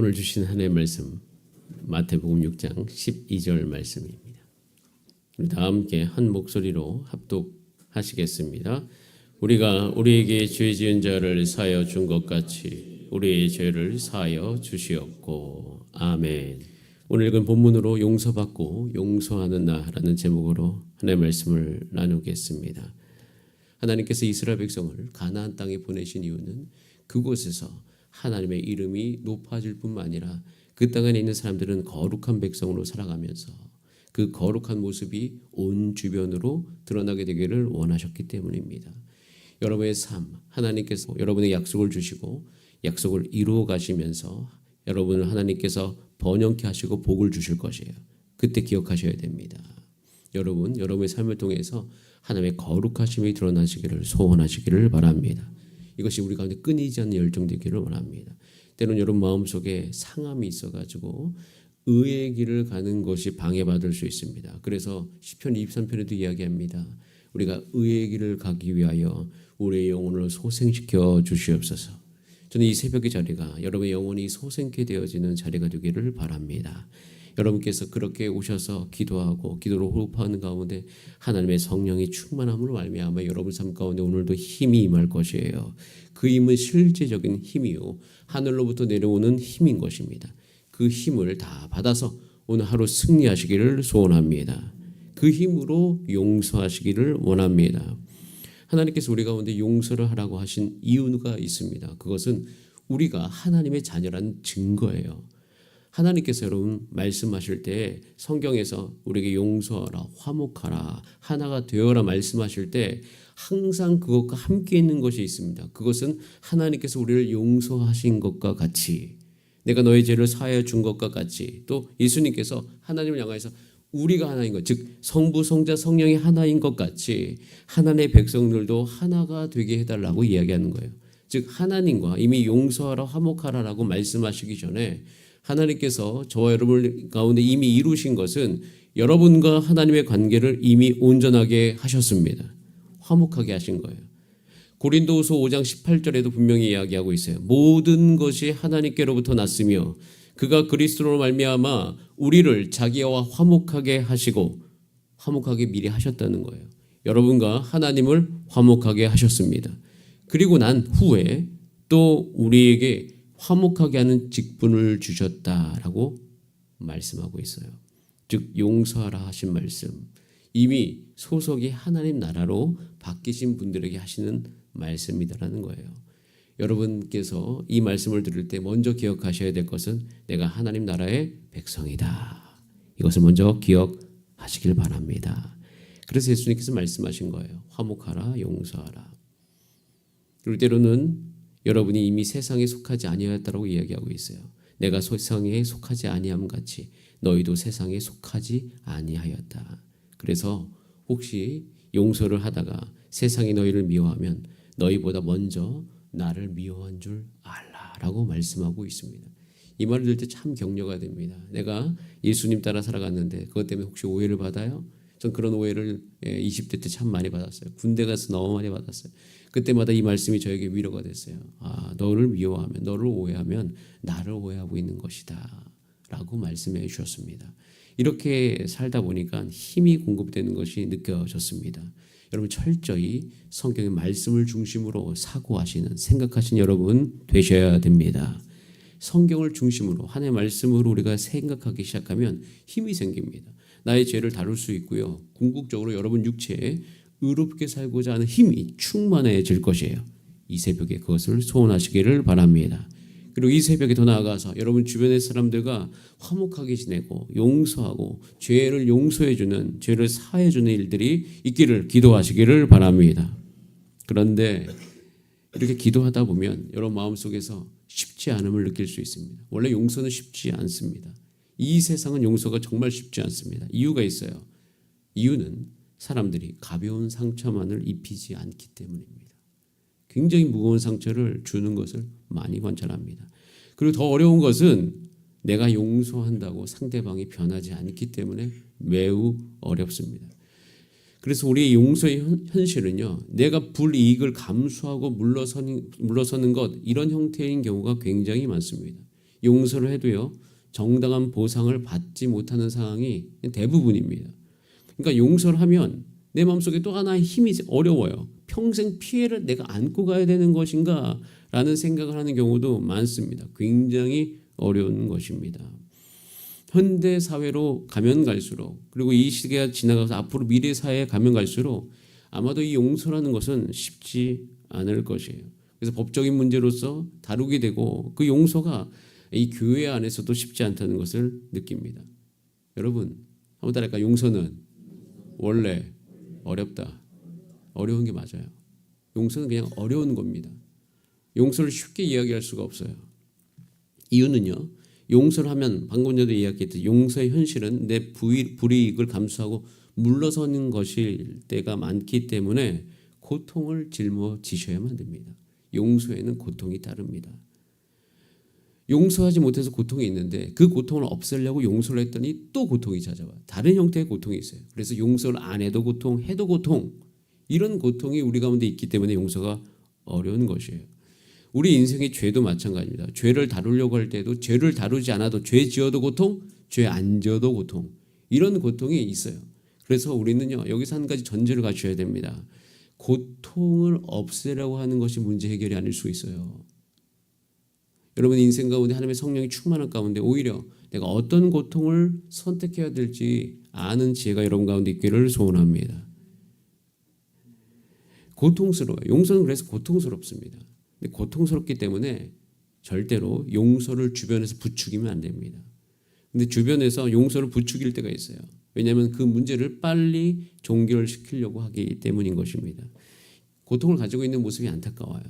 오늘 주신 하나님의 말씀 마태복음 6장 12절 말씀입니다. 우리 다 함께 한 목소리로 합독하시겠습니다. 우리가 우리에게 죄 지은 자를 사하여 준 것 같이 우리의 죄를 사하여 주시옵고. 아멘. 오늘 읽은 본문으로 용서받고 용서하는 나라는 제목으로 하나님의 말씀을 나누겠습니다. 하나님께서 이스라엘 백성을 가나안 땅에 보내신 이유는 그곳에서 하나님의 이름이 높아질 뿐만 아니라 그 땅에 있는 사람들은 거룩한 백성으로 살아가면서 그 거룩한 모습이 온 주변으로 드러나게 되기를 원하셨기 때문입니다. 여러분의 삶, 하나님께서 여러분의 약속을 주시고 약속을 이루어 가시면서 여러분을 하나님께서 번영케 하시고 복을 주실 것이에요. 그때 기억하셔야 됩니다. 여러분의 삶을 통해서 하나님의 거룩하심이 드러나시기를 소원하시기를 바랍니다. 이것이 우리 가운데 끊이지 않는 열정되기를 원합니다. 때로는 여러분 마음속에 상함이 있어가지고 의의 길을 가는 것이 방해받을 수 있습니다. 그래서 시편 23편에도 이야기합니다. 우리가 의의 길을 가기 위하여 우리의 영혼을 소생시켜 주시옵소서. 저는 이 새벽의 자리가 여러분의 영혼이 소생케 되어지는 자리가 되기를 바랍니다. 여러분께서 그렇게 오셔서 기도하고 기도로 호흡하는 가운데 하나님의 성령이 충만함으로 말미암아 여러분 삶 가운데 오늘도 힘이 임할 것이에요. 그 힘은 실제적인 힘이요 하늘로부터 내려오는 힘인 것입니다. 그 힘을 다 받아서 오늘 하루 승리하시기를 소원합니다. 그 힘으로 용서하시기를 원합니다. 하나님께서 우리 가운데 용서를 하라고 하신 이유가 있습니다. 그것은 우리가 하나님의 자녀라는 증거예요. 하나님께서 여러분 말씀하실 때 성경에서 우리에게 용서하라, 화목하라, 하나가 되어라 말씀하실 때 항상 그것과 함께 있는 것이 있습니다. 그것은 하나님께서 우리를 용서하신 것과 같이 내가 너의 죄를 사하여 준 것과 같이 또 예수님께서 하나님을 향하여서 우리가 하나인 것, 즉 성부, 성자, 성령이 하나인 것 같이 하나님의 백성들도 하나가 되게 해달라고 이야기하는 거예요. 즉 하나님과 이미 용서하라, 화목하라라고 말씀하시기 전에 하나님께서 저와 여러분 가운데 이미 이루신 것은 여러분과 하나님의 관계를 이미 온전하게 하셨습니다. 화목하게 하신 거예요. 고린도후서 5장 18절에도 분명히 이야기하고 있어요. 모든 것이 하나님께로부터 났으며 그가 그리스도로 말미암아 우리를 자기와 화목하게 하시고 화목하게 미리 하셨다는 거예요. 여러분과 하나님을 화목하게 하셨습니다. 그리고 난 후에 또 우리에게 화목하게 하는 직분을 주셨다라고 말씀하고 있어요. 즉 용서하라 하신 말씀 이미 소속이 하나님 나라로 바뀌신 분들에게 하시는 말씀이다라는 거예요. 여러분께서 이 말씀을 들을 때 먼저 기억하셔야 될 것은 내가 하나님 나라의 백성이다. 이것을 먼저 기억하시길 바랍니다. 그래서 예수님께서 말씀하신 거예요. 화목하라, 용서하라. 그럴 때로는 여러분이 이미 세상에 속하지 아니하였다라고 이야기하고 있어요. 내가 세상에 속하지 아니함 같이 너희도 세상에 속하지 아니하였다. 그래서 혹시 용서를 하다가 세상이 너희를 미워하면 너희보다 먼저 나를 미워한 줄 알라라고 말씀하고 있습니다. 이 말을 들을 때 참 격려가 됩니다. 내가 예수님 따라 살아갔는데 그것 때문에 혹시 오해를 받아요? 전 그런 오해를 20대 때 참 많이 받았어요. 군대 가서 너무 많이 받았어요. 그때마다 이 말씀이 저에게 위로가 됐어요. 아, 너를 미워하면, 너를 오해하면 나를 오해하고 있는 것이다 라고 말씀해 주셨습니다. 이렇게 살다 보니까 힘이 공급되는 것이 느껴졌습니다. 여러분 철저히 성경의 말씀을 중심으로 사고하시는, 생각하시는 여러분 되셔야 됩니다. 성경을 중심으로 하나님의 말씀으로 우리가 생각하기 시작하면 힘이 생깁니다. 나의 죄를 다룰 수 있고요. 궁극적으로 여러분 육체에 의롭게 살고자 하는 힘이 충만해질 것이에요. 이 새벽에 그것을 소원하시기를 바랍니다. 그리고 이 새벽에 더 나아가서 여러분 주변의 사람들과 화목하게 지내고 용서하고 죄를 용서해주는, 죄를 사해주는 일들이 있기를 기도하시기를 바랍니다. 그런데 이렇게 기도하다 보면 여러분 마음속에서 쉽지 않음을 느낄 수 있습니다. 원래 용서는 쉽지 않습니다. 이 세상은 용서가 정말 쉽지 않습니다. 이유가 있어요. 이유는 사람들이 가벼운 상처만을 입히지 않기 때문입니다. 굉장히 무거운 상처를 주는 것을 많이 관찰합니다. 그리고 더 어려운 것은 내가 용서한다고 상대방이 변하지 않기 때문에 매우 어렵습니다. 그래서 우리의 용서의 현실은요, 내가 불이익을 감수하고 물러서는 것, 이런 형태인 경우가 굉장히 많습니다. 용서를 해도요 정당한 보상을 받지 못하는 상황이 대부분입니다. 그러니까 용서를 하면 내 마음속에 또 하나의 힘이 어려워요. 평생 피해를 내가 안고 가야 되는 것인가 라는 생각을 하는 경우도 많습니다. 굉장히 어려운 것입니다. 현대 사회로 가면 갈수록, 그리고 이 시대가 지나가서 앞으로 미래 사회에 가면 갈수록 아마도 이 용서라는 것은 쉽지 않을 것이에요. 그래서 법적인 문제로서 다루게 되고 그 용서가 이 교회 안에서도 쉽지 않다는 것을 느낍니다. 여러분 한번 따라할까? 용서는 원래 어렵다. 어려운 게 맞아요. 용서는 그냥 어려운 겁니다. 용서를 쉽게 이야기할 수가 없어요. 이유는요, 용서를 하면 방금 전에도 이야기했듯이 용서의 현실은 내 불이익을 감수하고 물러서는 것일 때가 많기 때문에 고통을 짊어지셔야만 됩니다. 용서에는 고통이 따릅니다. 용서하지 못해서 고통이 있는데 그 고통을 없애려고 용서를 했더니 또 고통이 찾아와. 다른 형태의 고통이 있어요. 그래서 용서를 안 해도 고통, 해도 고통, 이런 고통이 우리 가운데 있기 때문에 용서가 어려운 것이에요. 우리 인생의 죄도 마찬가지입니다. 죄를 다루려고 할 때도 죄를 다루지 않아도 죄 지어도 고통, 죄 안 지어도 고통, 이런 고통이 있어요. 그래서 우리는요 여기서 한 가지 전제를 갖춰야 됩니다. 고통을 없애려고 하는 것이 문제 해결이 아닐 수 있어요. 여러분 인생 가운데 하나님의 성령이 충만한 가운데 오히려 내가 어떤 고통을 선택해야 될지 아는 지혜가 여러분 가운데 있기를 소원합니다. 고통스러워요. 용서는 그래서 고통스럽습니다. 근데 고통스럽기 때문에 절대로 용서를 주변에서 부추기면 안 됩니다. 근데 주변에서 용서를 부추길 때가 있어요. 왜냐하면 그 문제를 빨리 종결시키려고 하기 때문인 것입니다. 고통을 가지고 있는 모습이 안타까워요.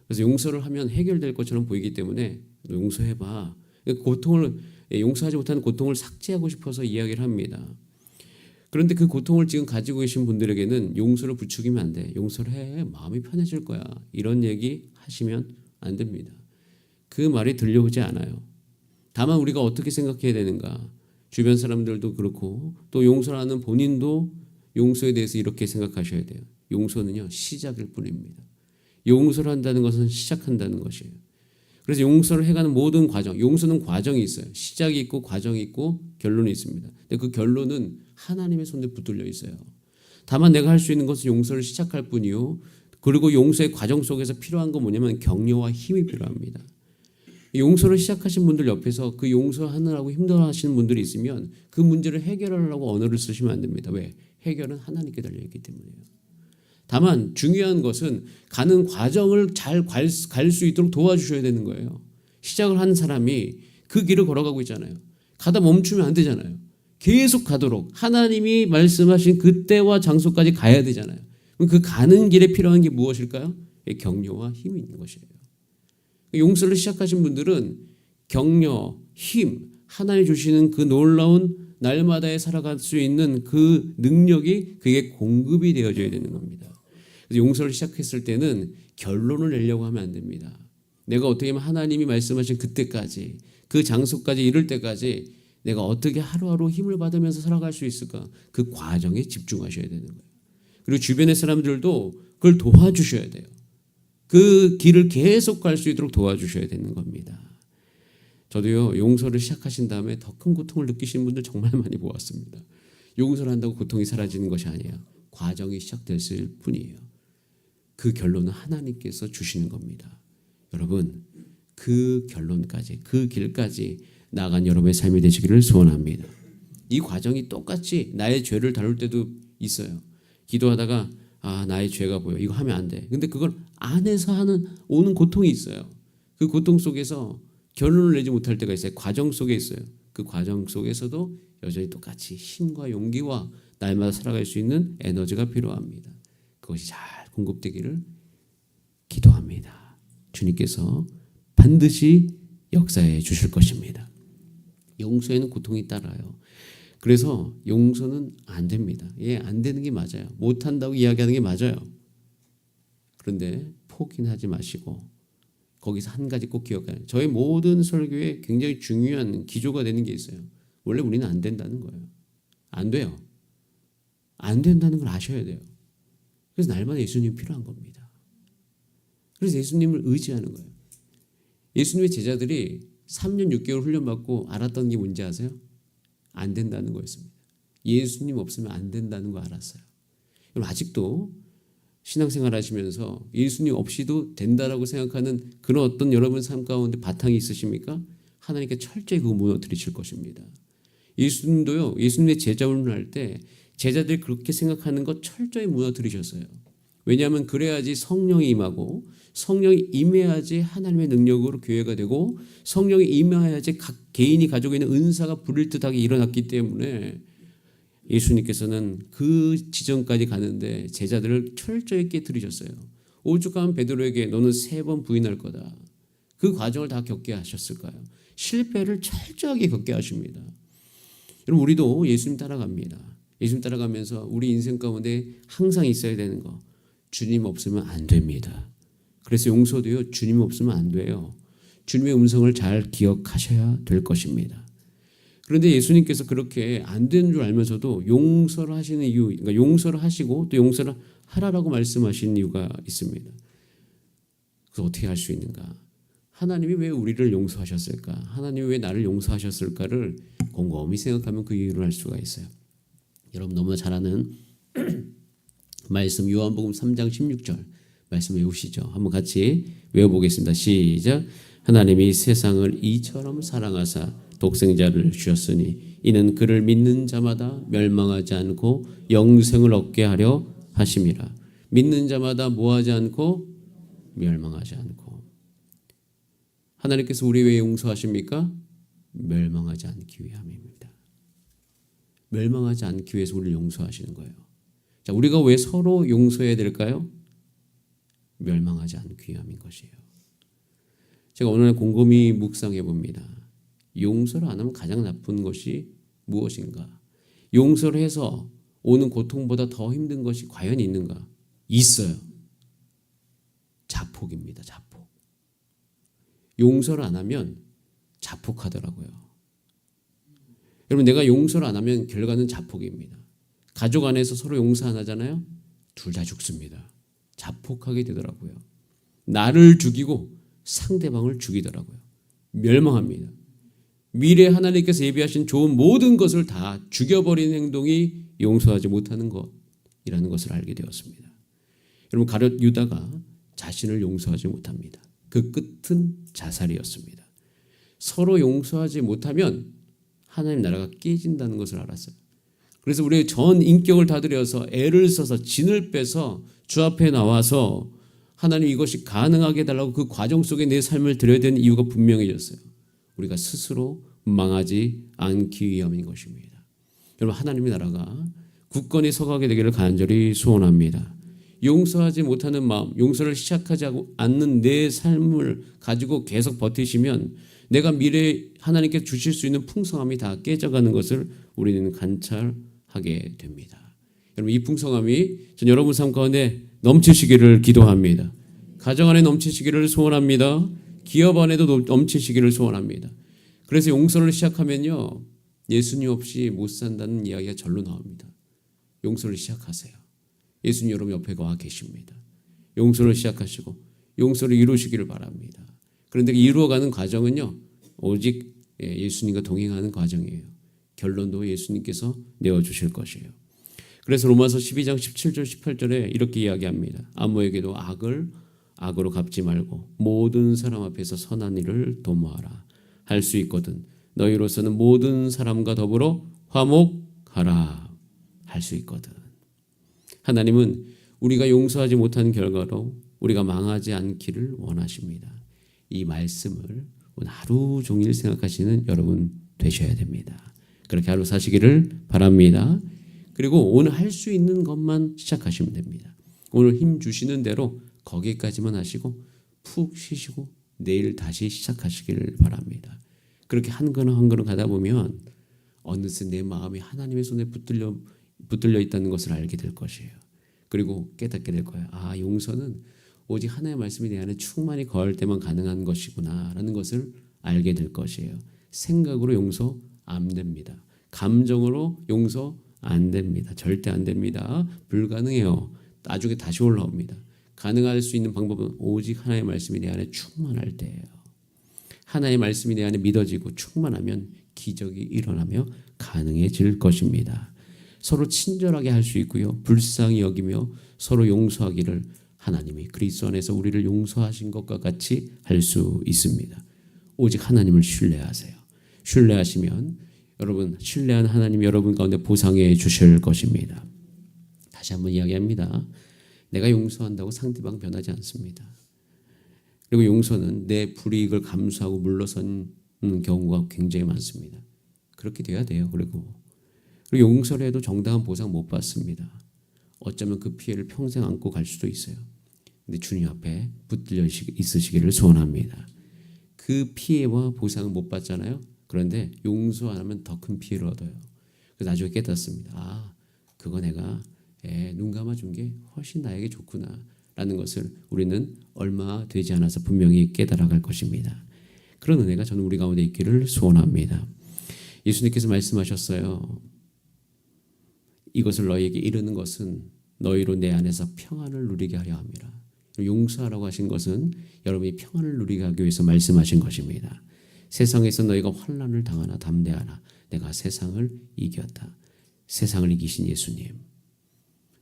그래서 용서를 하면 해결될 것처럼 보이기 때문에 용서해봐. 고통을 용서하지 못하는 고통을 삭제하고 싶어서 이야기를 합니다. 그런데 그 고통을 지금 가지고 계신 분들에게는 용서를 부추기면 안 돼. 용서를 해. 마음이 편해질 거야. 이런 얘기 하시면 안 됩니다. 그 말이 들려오지 않아요. 다만 우리가 어떻게 생각해야 되는가. 주변 사람들도 그렇고 또 용서하는 본인도 용서에 대해서 이렇게 생각하셔야 돼요. 용서는요 시작일 뿐입니다. 용서를 한다는 것은 시작한다는 것이에요. 그래서 용서를 해가는 모든 과정, 용서는 과정이 있어요. 시작이 있고 과정이 있고 결론이 있습니다. 근데 그 결론은 하나님의 손에 붙들려 있어요. 다만 내가 할 수 있는 것은 용서를 시작할 뿐이요. 그리고 용서의 과정 속에서 필요한 건 뭐냐면 격려와 힘이 필요합니다. 용서를 시작하신 분들 옆에서 그 용서하느라고 힘들어하시는 분들이 있으면 그 문제를 해결하려고 언어를 쓰시면 안 됩니다. 왜? 해결은 하나님께 달려있기 때문이에요. 다만 중요한 것은 가는 과정을 잘 갈 수 있도록 도와주셔야 되는 거예요. 시작을 한 사람이 그 길을 걸어가고 있잖아요. 가다 멈추면 안 되잖아요. 계속 가도록 하나님이 말씀하신 그때와 장소까지 가야 되잖아요. 그 가는 길에 필요한 게 무엇일까요? 격려와 힘이 있는 것이에요. 용서를 시작하신 분들은 격려, 힘, 하나님 주시는 그 놀라운 날마다에 살아갈 수 있는 그 능력이 그게 공급이 되어져야 되는 겁니다. 그래서 용서를 시작했을 때는 결론을 내려고 하면 안 됩니다. 내가 어떻게 하면 하나님이 말씀하신 그때까지 그 장소까지 이를 때까지 내가 어떻게 하루하루 힘을 받으면서 살아갈 수 있을까? 그 과정에 집중하셔야 되는 거예요. 그리고 주변의 사람들도 그걸 도와주셔야 돼요. 그 길을 계속 갈 수 있도록 도와주셔야 되는 겁니다. 저도요 용서를 시작하신 다음에 더 큰 고통을 느끼시는 분들 정말 많이 보았습니다. 용서를 한다고 고통이 사라지는 것이 아니에요. 과정이 시작됐을 뿐이에요. 그 결론은 하나님께서 주시는 겁니다. 여러분 그 결론까지 그 길까지 나아간 여러분의 삶이 되시기를 소원합니다. 이 과정이 똑같이 나의 죄를 다룰 때도 있어요. 기도하다가 나의 죄가 보여. 이거 하면 안 돼. 근데 그걸 안에서 오는 고통이 있어요. 그 고통 속에서 결론을 내지 못할 때가 있어요. 과정 속에 있어요. 그 과정 속에서도 여전히 똑같이 힘과 용기와 날마다 살아갈 수 있는 에너지가 필요합니다. 그것이 잘 공급되기를 기도합니다. 주님께서 반드시 역사해 주실 것입니다. 용서에는 고통이 따라요. 그래서 용서는 안 됩니다. 안 되는 게 맞아요. 못한다고 이야기하는 게 맞아요. 그런데 포기는 하지 마시고 거기서 한 가지 꼭 기억해야 해요. 저의 모든 설교에 굉장히 중요한 기조가 되는 게 있어요. 원래 우리는 안 된다는 거예요. 안 돼요. 안 된다는 걸 아셔야 돼요. 그래서 날마다 예수님이 필요한 겁니다. 그래서 예수님을 의지하는 거예요. 예수님의 제자들이 3년 6개월 훈련받고 알았던 게 뭔지 아세요? 안 된다는 거였습니다. 예수님 없으면 안 된다는 거 알았어요. 여러분 아직도 신앙생활 하시면서 예수님 없이도 된다라고 생각하는 그런 어떤 여러분 삶 가운데 바탕이 있으십니까? 하나님께 철저히 그거 무너뜨리실 것입니다. 예수님도요, 예수님의 제자 훈련할 때 제자들이 그렇게 생각하는 것 철저히 무너뜨리셨어요. 왜냐하면 그래야지 성령이 임하고 성령이 임해야지 하나님의 능력으로 교회가 되고 성령이 임해야지 각 개인이 가지고 있는 은사가 부릴듯하게 일어났기 때문에 예수님께서는 그 지점까지 가는데 제자들을 철저히 깨뜨리셨어요. 오죽하면 베드로에게 너는 3번 부인할 거다. 그 과정을 다 겪게 하셨을까요? 실패를 철저하게 겪게 하십니다. 여러분 우리도 예수님 따라갑니다. 예수님 따라가면서 우리 인생 가운데 항상 있어야 되는 거, 주님 없으면 안 됩니다. 그래서 용서도요, 주님 없으면 안 돼요. 주님의 음성을 잘 기억하셔야 될 것입니다. 그런데 예수님께서 그렇게 안 되는 줄 알면서도 용서를 하시는 이유, 그러니까 용서를 하시고 또 용서를 하라라고 말씀하신 이유가 있습니다. 그래서 어떻게 할 수 있는가? 하나님이 왜 우리를 용서하셨을까? 하나님이 왜 나를 용서하셨을까를 곰곰이 생각하면 그 이유를 알 수가 있어요. 여러분 너무나 잘 아는 말씀 요한복음 3장 16절 말씀 외우시죠. 한번 같이 외워보겠습니다. 시작. 하나님이 세상을 이처럼 사랑하사 독생자를 주셨으니 이는 그를 믿는 자마다 멸망하지 않고 영생을 얻게 하려 하심이라. 믿는 자마다 뭐하지 않고 멸망하지 않고. 하나님께서 우리 왜 용서하십니까? 멸망하지 않기 위함입니다. 멸망하지 않기 위해서 우리를 용서하시는 거예요. 자, 우리가 왜 서로 용서해야 될까요? 멸망하지 않기 위함인 것이에요. 제가 오늘 곰곰이 묵상해 봅니다. 용서를 안 하면 가장 나쁜 것이 무엇인가? 용서를 해서 오는 고통보다 더 힘든 것이 과연 있는가? 있어요. 자폭입니다. 자폭. 용서를 안 하면 자폭하더라고요. 여러분 내가 용서를 안 하면 결과는 자폭입니다. 가족 안에서 서로 용서 안 하잖아요. 둘 다 죽습니다. 자폭하게 되더라고요. 나를 죽이고 상대방을 죽이더라고요. 멸망합니다. 미래에 하나님께서 예비하신 좋은 모든 것을 다 죽여버리는 행동이 용서하지 못하는 것이라는 것을 알게 되었습니다. 여러분 가룟 유다가 자신을 용서하지 못합니다. 그 끝은 자살이었습니다. 서로 용서하지 못하면 하나님 나라가 깨진다는 것을 알았어요. 그래서 우리의 전 인격을 다 들여서 애를 써서 진을 빼서 주 앞에 나와서 하나님 이것이 가능하게 해달라고 그 과정 속에 내 삶을 드려야 되는 이유가 분명해졌어요. 우리가 스스로 망하지 않기 위함인 것입니다. 여러분 하나님의 나라가 굳건히 서가게 되기를 간절히 소원합니다. 용서하지 못하는 마음, 용서를 시작하지 않는 내 삶을 가지고 계속 버티시면 내가 미래에 하나님께 주실 수 있는 풍성함이 다 깨져가는 것을 우리는 관찰하게 됩니다. 여러분 이 풍성함이 전 여러분 삶 가운데 넘치시기를 기도합니다. 가정 안에 넘치시기를 소원합니다. 기업 안에도 넘치시기를 소원합니다. 그래서 용서를 시작하면요 예수님 없이 못 산다는 이야기가 절로 나옵니다. 용서를 시작하세요. 예수님 여러분 옆에 와 계십니다. 용서를 시작하시고 용서를 이루시기를 바랍니다. 그런데 이루어가는 과정은요 오직 예수님과 동행하는 과정이에요. 결론도 예수님께서 내어주실 것이에요. 그래서 로마서 12장 17절 18절에 이렇게 이야기합니다. 아무에게도 악을 악으로 갚지 말고 모든 사람 앞에서 선한 일을 도모하라. 할 수 있거든 너희로서는 모든 사람과 더불어 화목하라. 할 수 있거든. 하나님은 우리가 용서하지 못한 결과로 우리가 망하지 않기를 원하십니다. 이 말씀을 오늘 하루 종일 생각하시는 여러분 되셔야 됩니다. 그렇게 하루 사시기를 바랍니다. 그리고 오늘 할 수 있는 것만 시작하시면 됩니다. 오늘 힘 주시는 대로 거기까지만 하시고 푹 쉬시고 내일 다시 시작하시기를 바랍니다. 그렇게 한 걸음 한 걸음 가다 보면 어느새 내 마음이 하나님의 손에 붙들려 있다는 것을 알게 될 것이에요. 그리고 깨닫게 될 거예요. 아, 용서는 오직 하나님의 말씀이 내 안에 충만히 거할 때만 가능한 것이구나 라는 것을 알게 될 것이에요. 생각으로 용서 안 됩니다. 감정으로 용서 안 됩니다. 절대 안 됩니다. 불가능해요. 나중에 다시 올라옵니다. 가능할 수 있는 방법은 오직 하나님의 말씀이 내 안에 충만할 때예요. 하나님의 말씀이 내 안에 믿어지고 충만하면 기적이 일어나며 가능해질 것입니다. 서로 친절하게 할 수 있고요. 불쌍히 여기며 서로 용서하기를 하나님이 그리스도 안에서 우리를 용서하신 것과 같이 할 수 있습니다. 오직 하나님을 신뢰하세요. 신뢰하시면 여러분, 신뢰한 하나님 여러분 가운데 보상해 주실 것입니다. 다시 한번 이야기합니다. 내가 용서한다고 상대방 변하지 않습니다. 그리고 용서는 내 불이익을 감수하고 물러서는 경우가 굉장히 많습니다. 그렇게 돼야 돼요. 그리고 용서를 해도 정당한 보상 못 받습니다. 어쩌면 그 피해를 평생 안고 갈 수도 있어요. 근데 주님 앞에 붙들려 있으시기를 소원합니다. 그 피해와 보상을 못 받잖아요. 그런데 용서 안 하면 더 큰 피해를 얻어요. 그래서 나중에 깨닫습니다. 아, 그거 내가 눈 감아준 게 훨씬 나에게 좋구나 라는 것을 우리는 얼마 되지 않아서 분명히 깨달아갈 것입니다. 그런 은혜가 저는 우리 가운데 있기를 소원합니다. 예수님께서 말씀하셨어요. 이것을 너희에게 이르는 것은 너희로 내 안에서 평안을 누리게 하려 함이라. 용서하라고 하신 것은 여러분이 평안을 누리게 하기 위해서 말씀하신 것입니다. 세상에서 너희가 환난을 당하나 담대하라. 내가 세상을 이겼다. 세상을 이기신 예수님.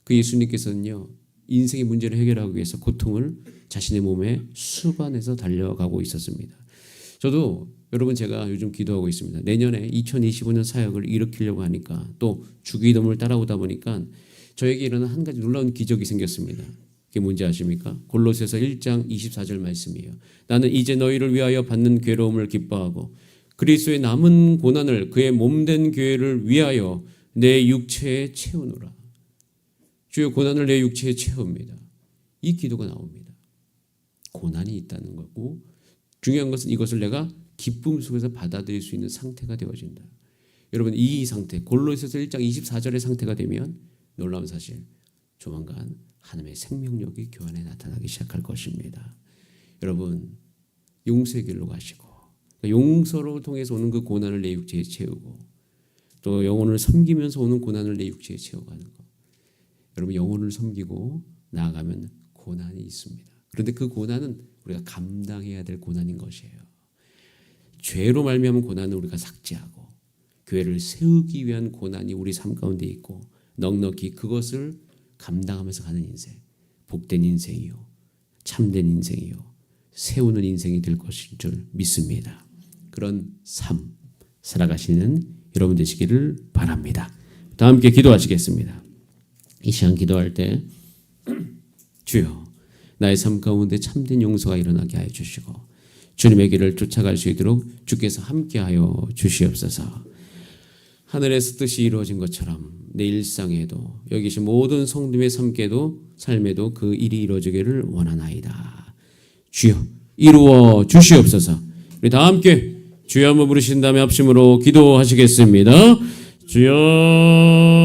그 예수님께서는요. 인생의 문제를 해결하기 위해서 고통을 자신의 몸에 수반해서 달려가고 있었습니다. 저도 여러분 제가 요즘 기도하고 있습니다. 내년에 2025년 사역을 일으키려고 하니까 또 주기도문을 따라오다 보니까 저에게 일어난 한 가지 놀라운 기적이 생겼습니다. 그게 뭔지 아십니까? 골로새서 1장 24절 말씀이에요. 나는 이제 너희를 위하여 받는 괴로움을 기뻐하고 그리스도의 남은 고난을 그의 몸된 교회를 위하여 내 육체에 채우노라. 주여 고난을 내 육체에 채웁니다. 이 기도가 나옵니다. 고난이 있다는 거고 중요한 것은 이것을 내가 기쁨 속에서 받아들일 수 있는 상태가 되어진다. 여러분 이 상태 골로새서 1장 24절의 상태가 되면 놀라운 사실 조만간 하나님의 생명력이 교회 안에 나타나기 시작할 것입니다. 여러분 용서의 길로 가시고 용서로 통해서 오는 그 고난을 내 육체에 채우고 또 영혼을 섬기면서 오는 고난을 내 육체에 채워가는 것. 여러분 영혼을 섬기고 나아가면 고난이 있습니다. 그런데 그 고난은 우리가 감당해야 될 고난인 것이에요. 죄로 말미암은 고난은 우리가 삭제하고 교회를 세우기 위한 고난이 우리 삶 가운데 있고 넉넉히 그것을 감당하면서 가는 인생, 복된 인생이요, 참된 인생이요, 세우는 인생이 될 것인 줄 믿습니다. 그런 삶 살아가시는 여러분 되시기를 바랍니다. 다 함께 기도하시겠습니다. 이 시간 기도할 때 주여 나의 삶 가운데 참된 용서가 일어나게 하여 주시고 주님의 길을 쫓아갈 수 있도록 주께서 함께하여 주시옵소서. 하늘에서 뜻이 이루어진 것처럼 내 일상에도 여기 계신 모든 성도의 삶에도 그 일이 이루어지기를 원하나이다. 주여 이루어 주시옵소서. 우리 다 함께 주여 한번 부르신 다음에 합심으로 기도하시겠습니다. 주여